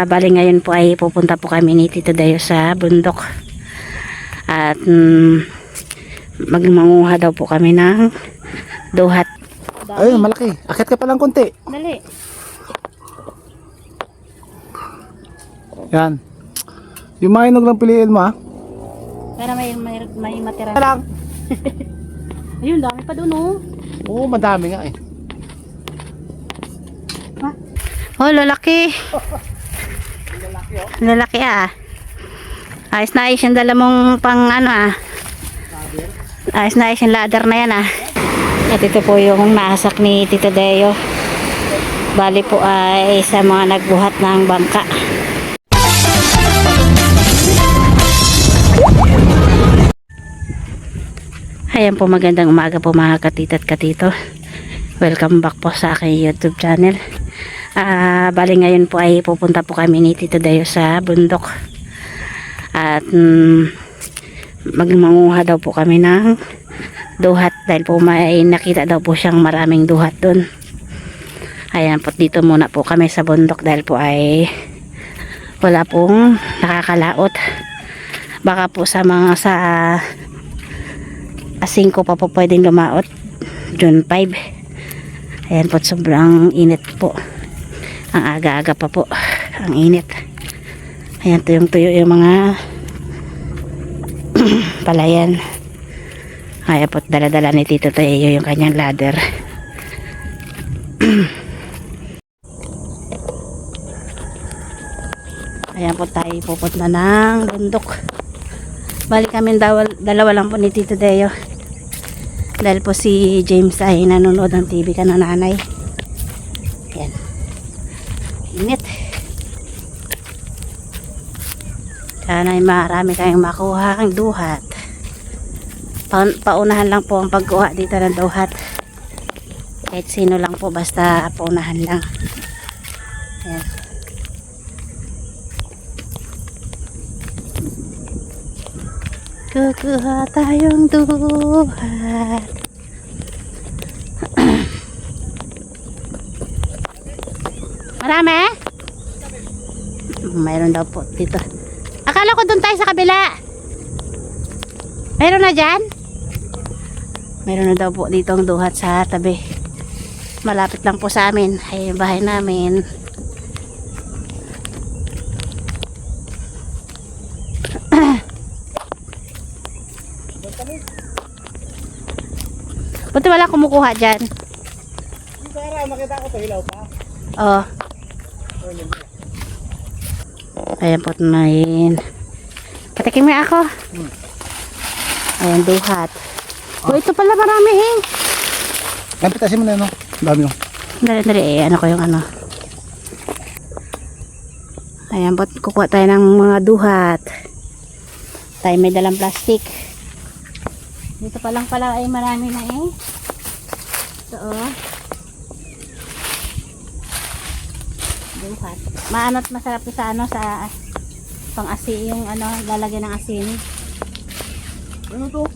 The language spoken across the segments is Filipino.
Bali ngayon po ay pupunta po kami ni Tito Dayo sa bundok. At magmanguha daw po kami ng duhat. Ayun, malaki. Akit ka pa lang konti. Dali. Yan. Yung mga inog lang piliin mo, ha? Para may matira. Lang. Ayun, dami pa doon, oh. Oo, madami nga eh. Oh, lalaki. Lalaki ah. Ayos na ayos yung dala mong pang ano ah. Ayos na ayos yung ladder na yan ah. At ito po yung nasak ni Tito Dayo. Bali po ay sa mga nagbuhat ng bangka. Ayan po, magandang umaga po mga katita at katito. Welcome back po sa aking YouTube channel. Bali ngayon po ay pupunta po kami ni Tito Dayo sa bundok. At magmanguha daw po kami ng duhat dahil po may nakita daw po siyang maraming duhat doon. Ayan po, dito muna po kami sa bundok dahil po ay wala pong nakakalaot. Baka po sa mga sa 5 pa po pwedeng lumaot. June 5. Ayan po, sobrang init po. Ang aga-aga pa po ang init. Ayan, tuyong-tuyo yung mga palayan. Ayan po, dala-dala ni Tito Dayo yung kanyang ladder. Ayan po, tayo pupunta ng bundok. Bali kami dalawa lang po ni Tito Dayo. Dahil po si James ay nanonood ng TV ka na nanay. Ayan. Init. Sana ay marami kayong makuha ang duhat. Paunahan lang po ang pagkuha dito ng duhat. Kahit sino lang po, basta paunahan lang. Ayan. Kukuha tayong duhat. Marami? Mayroon daw po dito. Akala ko doon tayo sa kabila. Mayroon na dyan? Mayroon na daw po dito ang duhat sa tabi. Malapit lang po sa amin. Ay bahay namin. Buti wala kumukuha dyan. Para makita ko to, hilaw pa. Oh. Ayan po, may patikim nga ako. Ayan, duhat. Oh, ito pala marami eh. Lampitasin mo na yun, no? Dami yun. Dali, ano ko yung ano. Ayan po, kukuha tayo ng mga duhat. Tayo may dalang plastic. Dito pa lang pala ay marami na eh. So, duhat. Maano't masarap to sa ano, sa pang-asi, yung ano, lalagyan ng asin. Ano to?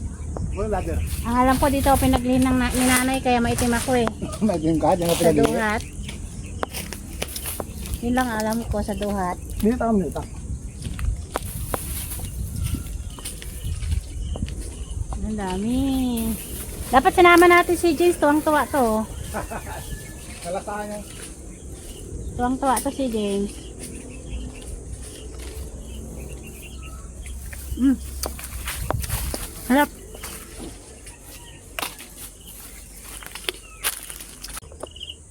Wala ladder. Ang alam ko dito pinaglihin ng ninanay kaya maitim ako eh. Medyo ka, dyan ka Sa pinag-iit. duhat. Yun lang alam ko sa duhat. Minita. Ang dami. Dapat sinama natin si James. Tuwang-tuwa to. Kalasahan niya. Tuwang-tuwa to si James. Harap.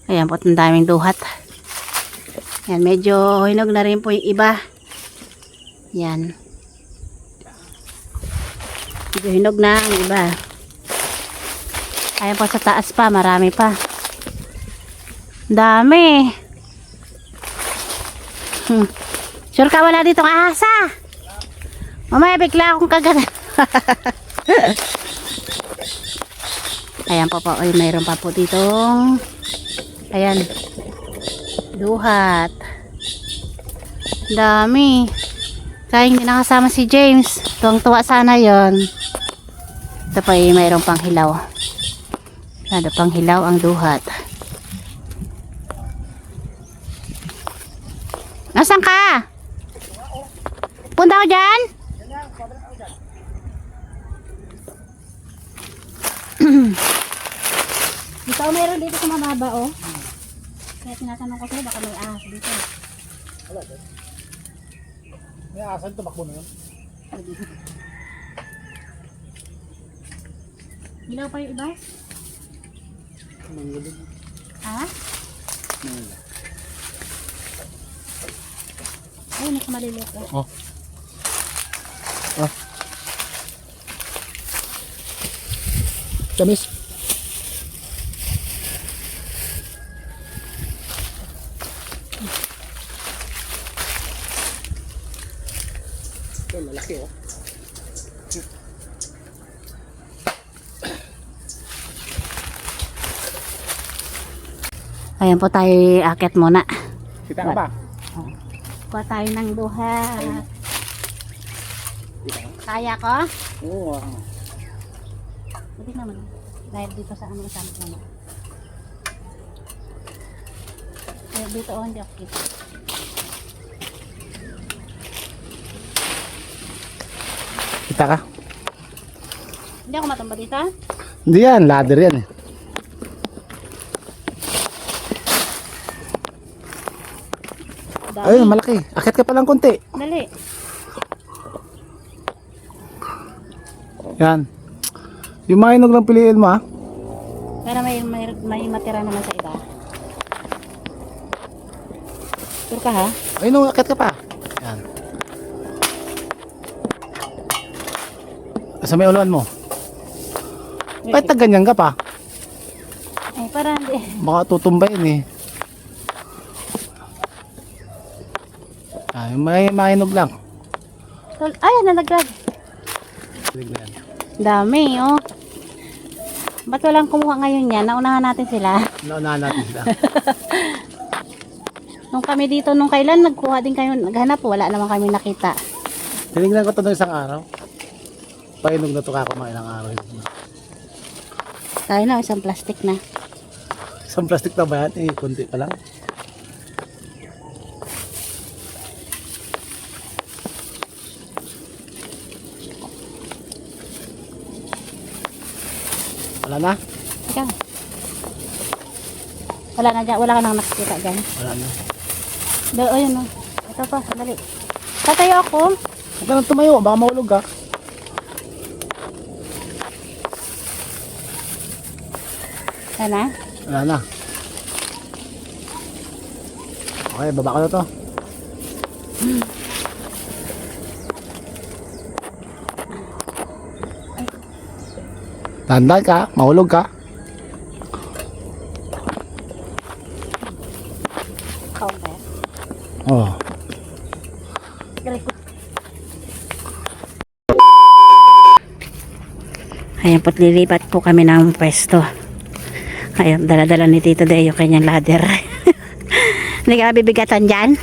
Ayan po, ang daming duhat. Yan, medyo hinog na rin po yung iba. Yan. Medyo hinog na ang iba. Ayan po sa taas pa, marami pa. Dami. Sure ka wala dito ahasa? Mamaya bigla akong kagat. Ayan po po, ay mayroon pa po ditong ayan, duhat. Dami. Kaya hindi nakasama si James. Tuwang-tuwa sana yon. Ito pa ay mayroong pang hilaw. Nado pang hilaw ang duhat. Nasa Saan ka? Punta ko dyan? Dito, meron dito sa mababa, oh. Kaya tinatanong ko sa'yo, baka may ahas dito. Wala dyan. May asan, tumakbo na yun. Ilaw pa yung iba? Mangulit. Ha? Mangulit. Ay, mas maliliit, oh. Oh. Ah. Tamis. Ito, lalaki oh. Ayan po tayo akit muna. Kita ka ba? Kuha tayo ng duha. Kita ka? Kaya ko? Oo. Hindi naman. Dahil dito sa aming isang puno. Kaya dito oh, hindi ako kita. Kita ka? Hindi ako matumba dito. Hindi yan, ladder yan eh. Dami. Ayun, malaki. Akit ka pa lang konti. Dali. Yan. Yung mga inog lang piliin mo ah. Pero may matira naman sa iba. Sure ka ha? Ayun, akit ka pa. Yan. Sa may uluan mo. Kahit na ganyan ka pa. Ay, para hindi. Baka tutumbayin eh. Ah, yung may mainog lang. Ay, nalaglag. Dami, oh. Ba't walang kumuha ngayon yan? Naunahan natin sila. Naunahan natin sila. Nung kami dito, nung kailan, nagkuha din kayo, naghanap, wala naman kami nakita. Tinignan ko ito ng isang araw. Painog na ito kakumain ng araw. Tayo na, isang plastic na. Isang plastic na ba yan? Eh, kunti pa lang. Wala na? Ikaw. Wala na dyan, wala ka nang nakikita dyan. Wala na. Oh, yun, oh. Ito pa, sandali. Tatayo ako. Huwag ka nang tumayo, baka mahulog ka. Yan na. Wala na. Okay, baba ko na to. Tandaan ka, mahulog ka. Counter. Oh. Ayan po't lilipat po kami ng pwesto. Ayun, dala-dala ni Tito Day yung kanyang ladder. Hindi ka bibigatan dyan?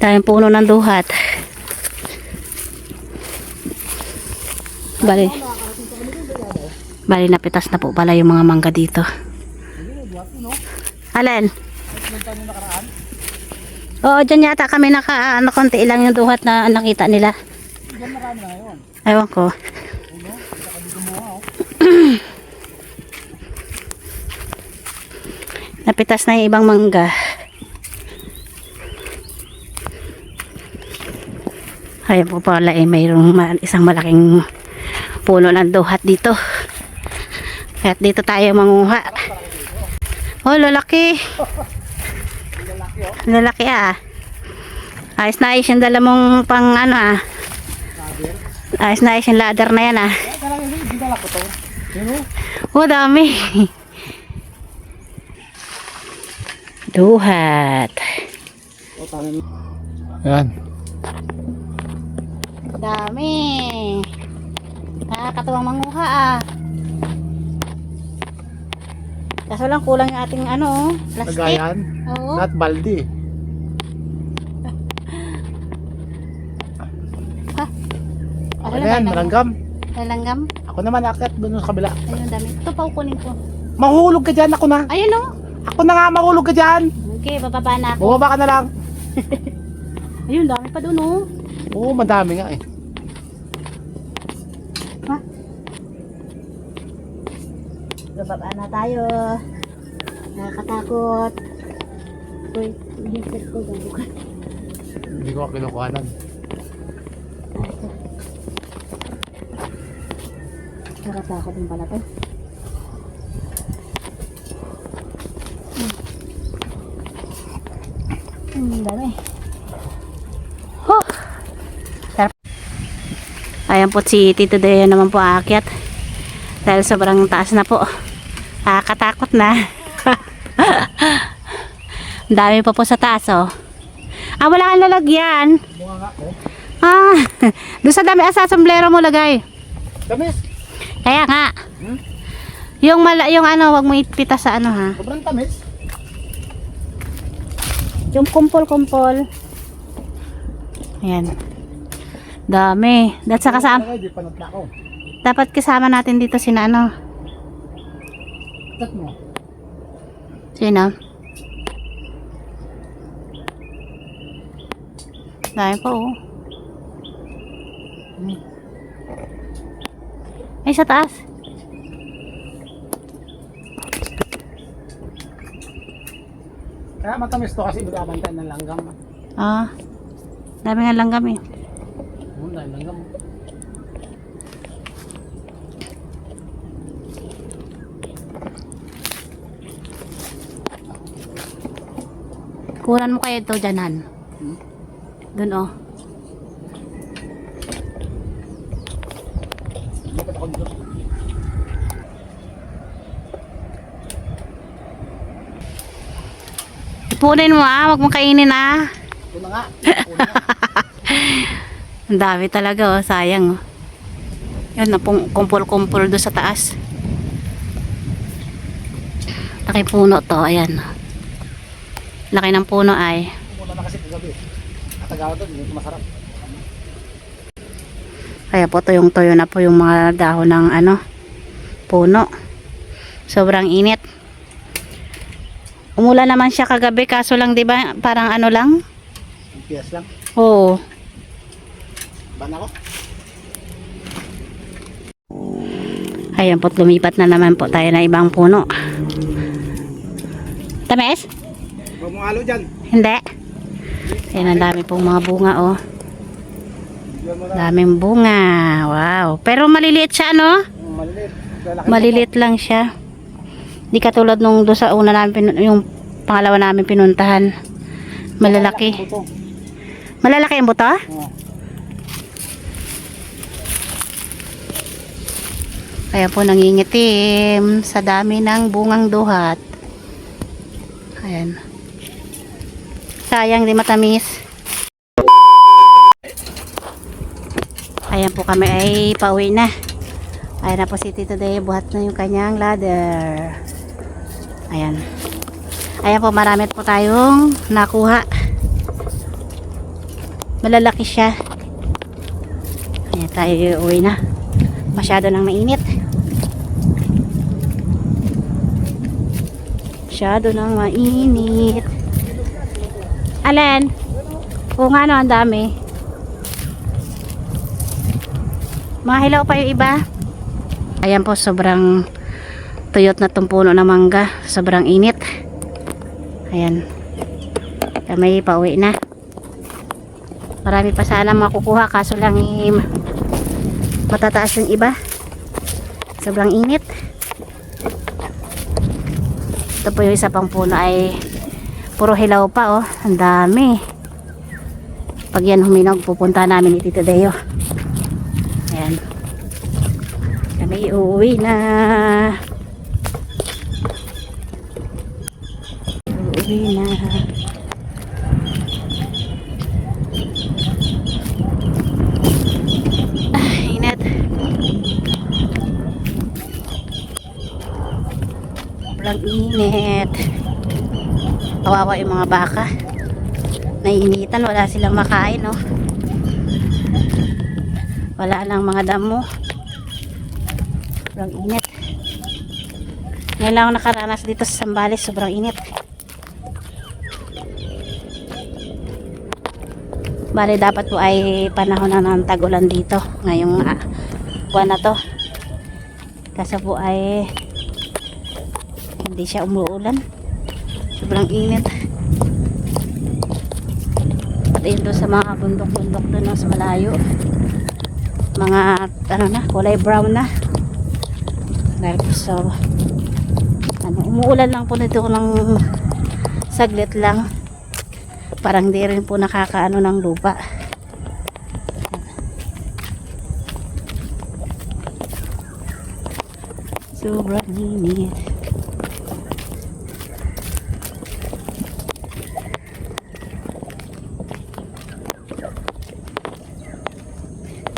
Tayong puno ng duhat. Bali napitas na po pala yung mga mangga dito. Alin? Oo, dyan yata kami konti lang yung duhat na nakita nila. Ewan ko. Napitas na yung ibang mangga. Ayan po pala mayroong isang malaking puno ng duhat dito. Kaya dito tayo manguha. Oh, lalaki. Lalaki ah. Ayos na ayos yung dala mong pang ano ah. Ayos na ayos yung ladder na yan ah. Oh, dami. Duhat. Yan. Dami. Nakakatuwang manguha ah. Kaso lang kulang yung ating ano, plastic. Lagayan. Oo. Not baldi. Ano Ano yan, malanggam. Malanggam. Ako naman akit doon sa kabila. Ayun, dami. Ito pa kunin ko. Mahulog ka dyan, ako na. Ayun o. Ako na nga, mahulog ka dyan. Okay, bababa na ako. Bumaba ka na lang. Ayun, dami pa doon oh. Oo, madami nga eh. Ha? Bababa na tayo. Nakakatakot. Uy, headset ko gago ka. Hindi ko kinukuhanan. Nakakatakot din pala to. Dami. Huh. Sarap. Ayan po si Tito Deo naman po aakyat. Dahil sobrang taas na po. Nakakatakot na. Ang dami pa po sa taas oh. Ah, wala kang lalagyan. Bunga nga ko. Ah, doon sa dami sa sombrero mo lagay. Damis. Kaya nga. Hmm? Yung ano, wag mo ipita sa ano ha. Sobrang tamis. Yung kumpol-kumpol. Ayan. Dami. That's sa kasama. Di panot na ako. Dapat kasama natin dito sina ano. Tat mo. Sino? Dami pa oh. Ay, sa taas. Kaya matamis to kasi binabantayan ng langgam. Ah. Dami nga lang kami. Muna, langgam. Kuran mo kayo ito dyanan. Doon oh. Lipat ako dito. Ipunin mo ah. Wag mong kainin ah. Ito na nga. Ito na nga. Ang dami talaga oh. Sayang oh. Yan na pong kumpul-kumpul doon sa taas. Laki puno to. Ayan. Laki ng puno ay. Muna na kasi kagabi. At agawa doon, hindi masarap. Kaya po tuyong-tuyo na po yung mga dahon ng ano, puno. Sobrang init. Umulan naman siya kagabi kaso lang 'di ba parang ano lang? Ang piyas lang. Oo. Ban ako. Ayan po, lumipat na naman po tayo na ibang puno. Tamis? Huwag mong halo dyan. Hindi. Ayan, ang dami pong mga bunga oh. Diyan mo na. Daming bunga. Wow. Pero maliliit siya no? Maliliit. Lalaki Maliliit lang siya. Di katulad nung doon sa una namin yung pangalawa namin pinuntahan. Malalaki. Buto. Malalaki ang buto? Oo. Kaya po nangingitim sa dami ng bungang duhat. Ayan. Sayang di matamis. Ayan po kami ay pauwi na. Ayan na po si Tito Day. Buhat na yung kanyang ladder. Ayan. Ayan po, marami po tayong nakuha. Malalaki siya. Ayan, tayo uwi na. Masyado nang mainit. Masyado nang mainit. Alin? Oo nga no, ang dami. Mahilaw pa yung iba. Ayan po, sobrang tuyot na tong puno ng mangga. Sobrang init. Ayan. Kami pauwi na. Marami pa sana makukuha kaso lang matataas yung iba. Sobrang init. Ito po yung isa pang puno ay puro hilaw pa oh. Ang dami. Pag yan huminog, pupunta namin ni Tito Deo. Ayan. Kami uuwi na. Uuwi na. Init. Sobrang init. Kawawa yung mga baka. Nainitan, wala silang makain, no? Wala lang mga damo. Sobrang init. Ngayon lang ako nakaranas dito sa Sambales, sobrang init. Bale dapat po ay panahon na ng tag-ulan dito ngayong buwan na to. Kaso po ay hindi siya umuulan. Sobrang init. Pati doon sa mga bundok-bundok doon sa malayo. Mga ano na, kulay brown na. Dahil po so umuulan lang po nito ng saglit lang. Parang di rin po nakakaano ng lupa. Sobrang init.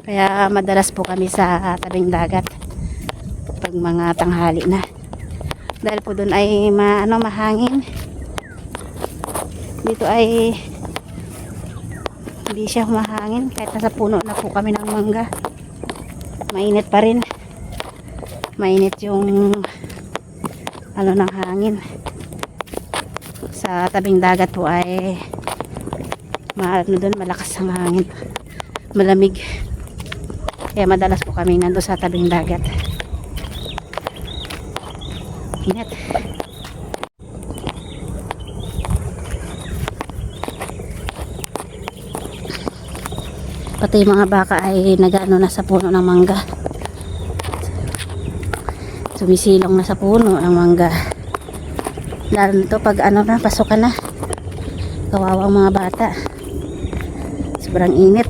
Kaya madalas po kami sa tabing dagat pag mga tanghali na. Dahil po doon ay mahangin. Dito ay hindi siya humahangin kahit nasa puno na po kami ng mangga. Mainit pa rin. Mainit yung ng hangin. Sa tabing dagat po ay doon malakas ang hangin. Malamig. Kaya madalas po kami nando sa tabing dagat. Init. Pati yung mga baka ay nagano na sa puno ng mangga. Sumisilong na sa puno ng mangga. Lalo nito pag pasukan na. Kawawang mga bata. Sobrang init.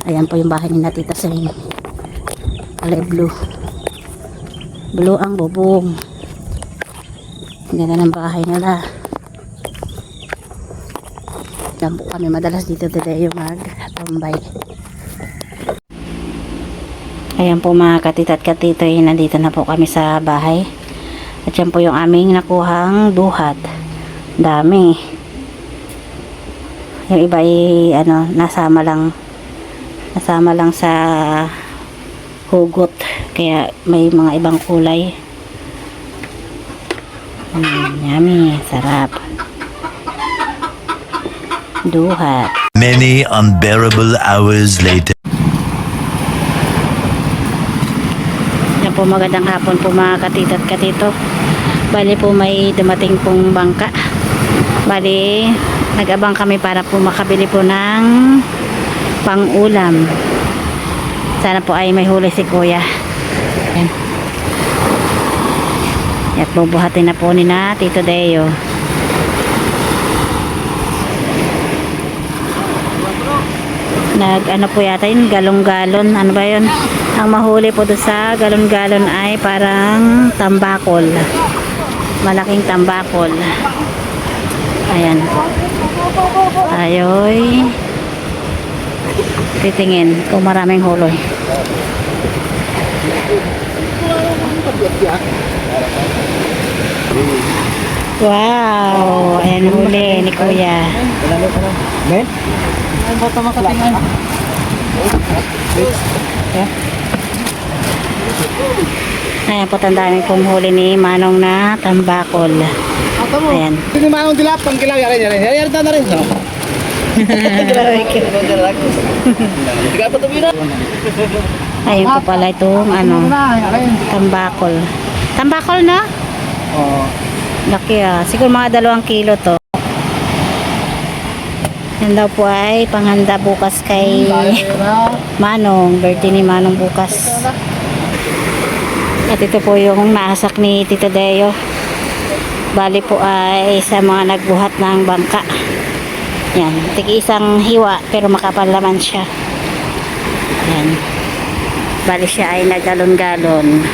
Ayan po yung bahay ni Tita Sing. Kulay blue. Blue ang bubong. Ganda ng bahay nila. Diyan po kami madalas dito today yung magtambay. Ayan po mga katita at katitoy, nandito na po kami sa bahay. At yan po yung aming nakuhang duhat. Dami. Yung iba ay nasama lang sa hugot. Kaya may mga ibang kulay. Yummy, sarap. Duhat. Many unbearable hours later. Yan po, magandang hapon po mga katito at katito. Bali po may dumating pong bangka. Bali nag-abang kami para po makabili po ng pang-ulam. Sana po ay may huli si Kuya. Yan. At bubuhatin na po ni Tito Deo. Po yata yun, galon-galon. Ano ba yun? Ang mahuli po doon sa galon-galon ay parang tambakol. Malaking tambakol. Ayan. Ayoy. Titingin kung maraming huli. Wow. Ayan huli ni Kuya. Ben? Ay, bata makatingan. Ayan po, tandaan kong huli ni Manong na tambakol. Ayan. Ini manong dilap pang kilaw yari na rin. Ayun po pala itong tambakol. Tambakol na? Oo. Laki siguro mga 2 kilo to. Yan daw po ay panghanda bukas kay Manong. Birthday ni Manong bukas. At ito po yung naasak ni Tito Deo. Bali po ay sa mga nagbuhat ng bangka. Yan. Tig-isang hiwa pero makapal naman siya. Yan. Bali siya ay nagalon-galon.